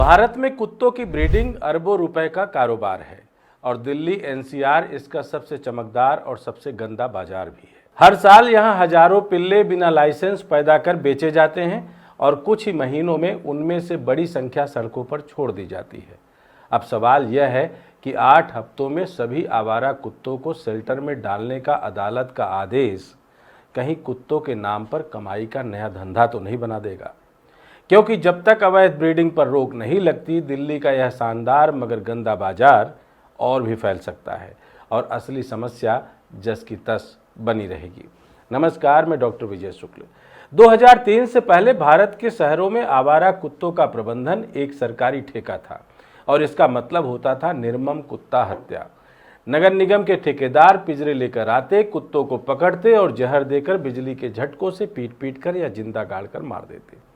भारत में कुत्तों की ब्रीडिंग अरबों रुपए का कारोबार है और दिल्ली एनसीआर इसका सबसे चमकदार और सबसे गंदा बाजार भी है। हर साल यहां हजारों पिल्ले बिना लाइसेंस पैदा कर बेचे जाते हैं और कुछ ही महीनों में उनमें से बड़ी संख्या सड़कों पर छोड़ दी जाती है। अब सवाल यह है कि 8 हफ्तों में सभी आवारा कुत्तों को शेल्टर में डालने का अदालत का आदेश कहीं कुत्तों के नाम पर कमाई का नया धंधा तो नहीं बना देगा, क्योंकि जब तक अवैध ब्रीडिंग पर रोक नहीं लगती, दिल्ली का यह शानदार मगर गंदा बाजार और भी फैल सकता है और असली समस्या जस की तस बनी रहेगी। नमस्कार, मैं डॉक्टर विजय शुक्ल। 2003 से पहले भारत के शहरों में आवारा कुत्तों का प्रबंधन एक सरकारी ठेका था और इसका मतलब होता था निर्मम कुत्ता हत्या। नगर निगम के ठेकेदार पिंजरे लेकर आते, कुत्तों को पकड़ते और जहर देकर बिजली के झटकों से पीट पीट कर या जिंदा गाड़कर मार देते।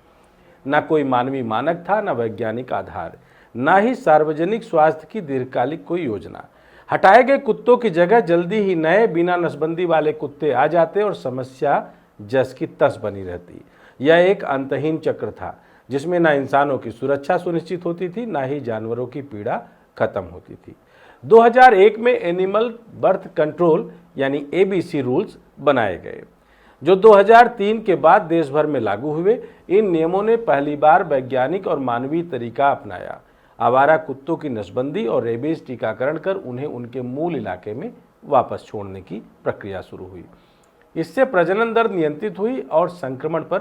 न कोई मानवीय मानक था, न वैज्ञानिक आधार, न ही सार्वजनिक स्वास्थ्य की दीर्घकालिक कोई योजना। हटाए गए कुत्तों की जगह जल्दी ही नए बिना नसबंदी वाले कुत्ते आ जाते और समस्या जस की तस बनी रहती। यह एक अंतहीन चक्र था जिसमें न इंसानों की सुरक्षा सुनिश्चित होती थी, न ही जानवरों की पीड़ा खत्म होती थी। 2001 में एनिमल बर्थ कंट्रोल यानी एबीसी रूल्स बनाए गए, जो 2003 के बाद देश भर में लागू हुए। इन नियमों ने पहली बार वैज्ञानिक और मानवीय तरीका अपनाया। आवारा कुत्तों की नसबंदी और रेबीज टीकाकरण कर उन्हें उनके मूल इलाके में वापस छोड़ने की प्रक्रिया शुरू हुई। इससे प्रजनन दर नियंत्रित हुई और संक्रमण पर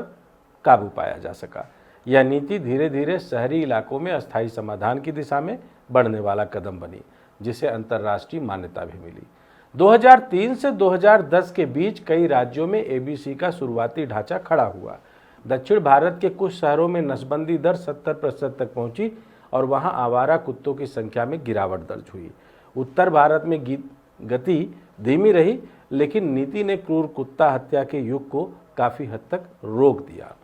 काबू पाया जा सका। यह नीति धीरे धीरे शहरी इलाकों में अस्थायी समाधान की दिशा में बढ़ने वाला कदम बनी, जिसे अंतर्राष्ट्रीय मान्यता भी मिली। 2003 से 2010 के बीच कई राज्यों में एबीसी का शुरुआती ढांचा खड़ा हुआ। दक्षिण भारत के कुछ शहरों में नसबंदी दर 70% तक पहुंची और वहां आवारा कुत्तों की संख्या में गिरावट दर्ज हुई। उत्तर भारत में गति धीमी रही, लेकिन नीति ने क्रूर कुत्ता हत्या के युग को काफी हद तक रोक दिया।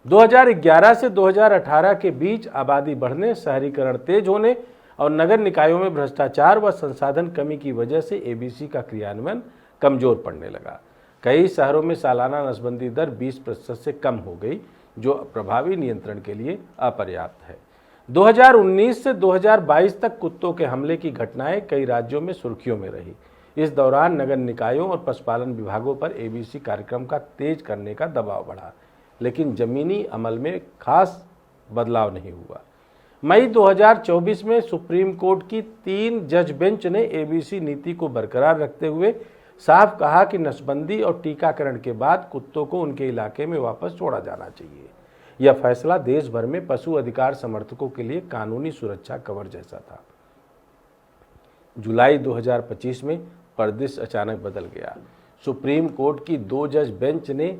2011 से 2018 के बीच आबादी बढ़ने, शहरीकरण तेज होने और नगर निकायों में भ्रष्टाचार व संसाधन कमी की वजह से एबीसी का क्रियान्वयन कमजोर पड़ने लगा। कई शहरों में सालाना नसबंदी दर 20% से कम हो गई, जो प्रभावी नियंत्रण के लिए अपर्याप्त है। 2019 से 2022 तक कुत्तों के हमले की घटनाएं कई राज्यों में सुर्खियों में रही। इस दौरान नगर निकायों और पशुपालन विभागों पर एबीसी कार्यक्रम का तेज करने का दबाव बढ़ा, लेकिन जमीनी अमल में खास बदलाव नहीं हुआ। मई 2024 में सुप्रीम कोर्ट की 3 जज बेंच ने एबीसी नीति को बरकरार रखते हुए साफ कहा कि नसबंदी और टीकाकरण के बाद कुत्तों को उनके इलाके में वापस छोड़ा जाना चाहिए। यह फैसला देश भर में पशु अधिकार समर्थकों के लिए कानूनी सुरक्षा कवर जैसा था। जुलाई 2025 में परिदृश्य अचानक बदल गया। सुप्रीम कोर्ट की 2 जज बेंच ने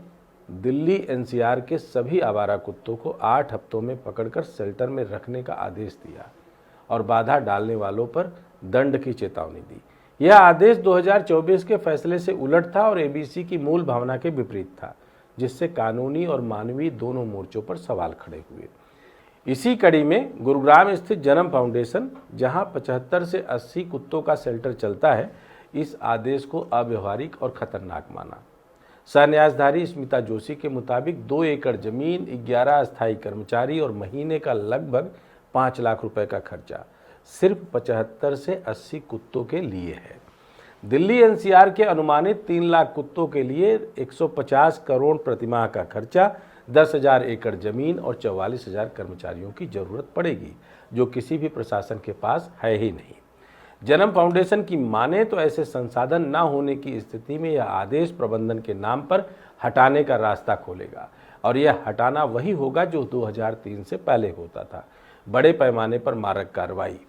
दिल्ली एनसीआर के सभी आवारा कुत्तों को 8 हफ्तों में पकड़कर शेल्टर में रखने का आदेश दिया और बाधा डालने वालों पर दंड की चेतावनी दी। यह आदेश 2024 के फैसले से उलट था और एबीसी की मूल भावना के विपरीत था, जिससे कानूनी और मानवीय दोनों मोर्चों पर सवाल खड़े हुए। इसी कड़ी में गुरुग्राम स्थित जन्म फाउंडेशन, जहां 75 से 80 कुत्तों का शेल्टर चलता है, इस आदेश को अव्यवहारिक और खतरनाक माना। सहन्यासधारी स्मिता जोशी के मुताबिक 2 एकड़ जमीन, 11 अस्थायी कर्मचारी और महीने का लगभग 5 लाख रुपए का खर्चा सिर्फ 75 से 80 कुत्तों के लिए है। दिल्ली एनसीआर के अनुमानित 3 लाख कुत्तों के लिए 150 करोड़ प्रतिमाह का खर्चा, 10,000 एकड़ जमीन और 44,000 कर्मचारियों की जरूरत पड़ेगी, जो किसी भी प्रशासन के पास है ही नहीं। जन्म फाउंडेशन की माने तो ऐसे संसाधन न होने की स्थिति में यह आदेश प्रबंधन के नाम पर हटाने का रास्ता खोलेगा और यह हटाना वही होगा जो 2003 से पहले होता था, बड़े पैमाने पर मारक कार्रवाई।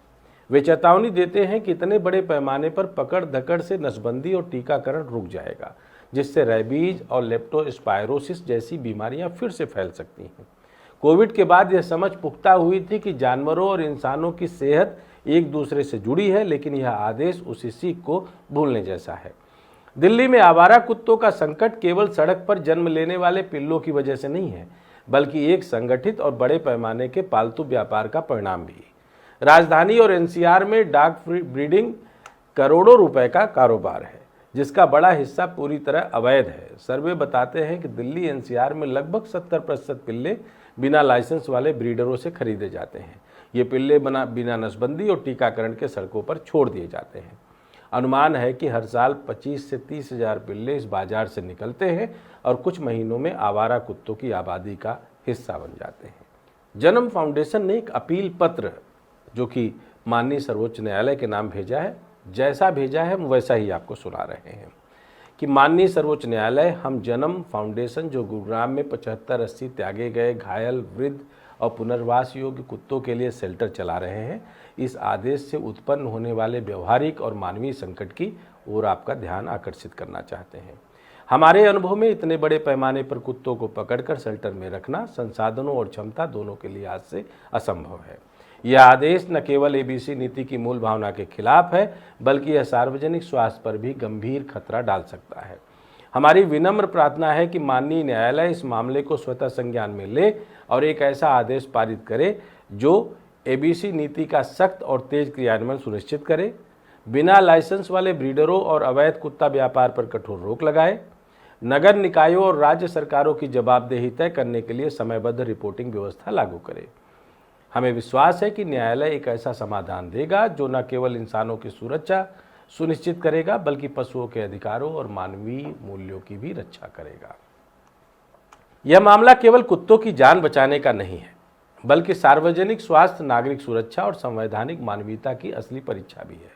वे चेतावनी देते हैं कि इतने बड़े पैमाने पर पकड़ धकड़ से नसबंदी और टीकाकरण रुक जाएगा, जिससे रेबीज और लेप्टोस्पायरोसिस जैसी बीमारियां फिर से फैल सकती हैं। कोविड के बाद यह समझ पुख्ता हुई थी कि जानवरों और इंसानों की सेहत एक दूसरे से जुड़ी है, लेकिन यह आदेश उसी सीख को भूलने जैसा है। दिल्ली में आवारा कुत्तों का संकट केवल सड़क पर जन्म लेने वाले पिल्लों की वजह से नहीं है, बल्कि एक संगठित और बड़े पैमाने के पालतू व्यापार का परिणाम भी। राजधानी और एनसीआर में डॉग ब्रीडिंग करोड़ों रुपए का कारोबार है, जिसका बड़ा हिस्सा पूरी तरह अवैध है। सर्वे बताते हैं कि दिल्ली एनसीआर में लगभग 70% पिल्ले बिना लाइसेंस वाले ब्रीडरों से खरीदे जाते हैं। ये पिल्ले बिना नसबंदी और टीकाकरण के सड़कों पर छोड़ दिए जाते हैं। अनुमान है कि हर साल 25 से 30 हजार पिल्ले इस बाजार से निकलते हैं और कुछ महीनों में आवारा कुत्तों की आबादी का हिस्सा बन जाते हैं। जन्म फाउंडेशन ने एक अपील पत्र जो कि माननीय सर्वोच्च न्यायालय के नाम भेजा है, जैसा भेजा है हम वैसा ही आपको सुना रहे हैं कि माननीय सर्वोच्च न्यायालय, हम जन्म फाउंडेशन जो गुरुग्राम में 75-80 त्यागे गए घायल, वृद्ध और पुनर्वास योग्य कुत्तों के लिए शेल्टर चला रहे हैं, इस आदेश से उत्पन्न होने वाले व्यवहारिक और मानवीय संकट की ओर आपका ध्यान आकर्षित करना चाहते हैं। हमारे अनुभव में इतने बड़े पैमाने पर कुत्तों को पकड़कर शेल्टर में रखना संसाधनों और क्षमता दोनों के लिहाज से असंभव है। यह आदेश न केवल एबीसी नीति की मूल भावना के खिलाफ है, बल्कि यह सार्वजनिक स्वास्थ्य पर भी गंभीर खतरा डाल सकता है। हमारी विनम्र प्रार्थना है कि माननीय न्यायालय इस मामले को स्वतः संज्ञान में ले और एक ऐसा आदेश पारित करे जो एबीसी नीति का सख्त और तेज क्रियान्वयन सुनिश्चित करे, बिना लाइसेंस वाले ब्रीडरों और अवैध कुत्ता व्यापार पर कठोर रोक लगाए, नगर निकायों और राज्य सरकारों की जवाबदेही तय करने के लिए समयबद्ध रिपोर्टिंग व्यवस्था लागू करे। हमें विश्वास है कि न्यायालय एक ऐसा समाधान देगा जो न केवल इंसानों की सुरक्षा सुनिश्चित करेगा, बल्कि पशुओं के अधिकारों और मानवीय मूल्यों की भी रक्षा करेगा। यह मामला केवल कुत्तों की जान बचाने का नहीं है, बल्कि सार्वजनिक स्वास्थ्य, नागरिक सुरक्षा और संवैधानिक मानवीयता की असली परीक्षा भी है।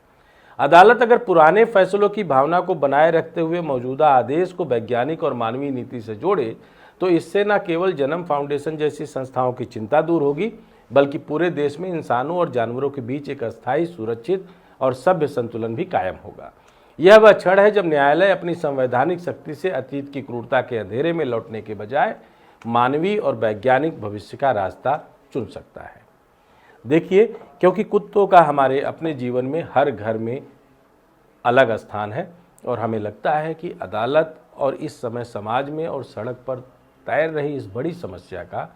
अदालत अगर पुराने फैसलों की भावना को बनाए रखते हुए मौजूदा आदेश को वैज्ञानिक और मानवीय नीति से जोड़े, तो इससे न केवल जन्म फाउंडेशन जैसी संस्थाओं की चिंता दूर होगी, बल्कि पूरे देश में इंसानों और जानवरों के बीच एक अस्थायी, सुरक्षित और सभ्य संतुलन भी कायम होगा। यह वह क्षण है जब न्यायालय अपनी संवैधानिक शक्ति से अतीत की क्रूरता के अंधेरे में लौटने के बजाय मानवीय और वैज्ञानिक भविष्य का रास्ता चुन सकता है। देखिए, क्योंकि कुत्तों का हमारे अपने जीवन में हर घर में अलग स्थान है और हमें लगता है कि अदालत और इस समय समाज में और सड़क पर तैर रही इस बड़ी समस्या का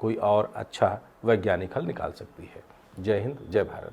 कोई और अच्छा वैज्ञानिक हल निकाल सकती है। जय हिंद, जय भारत।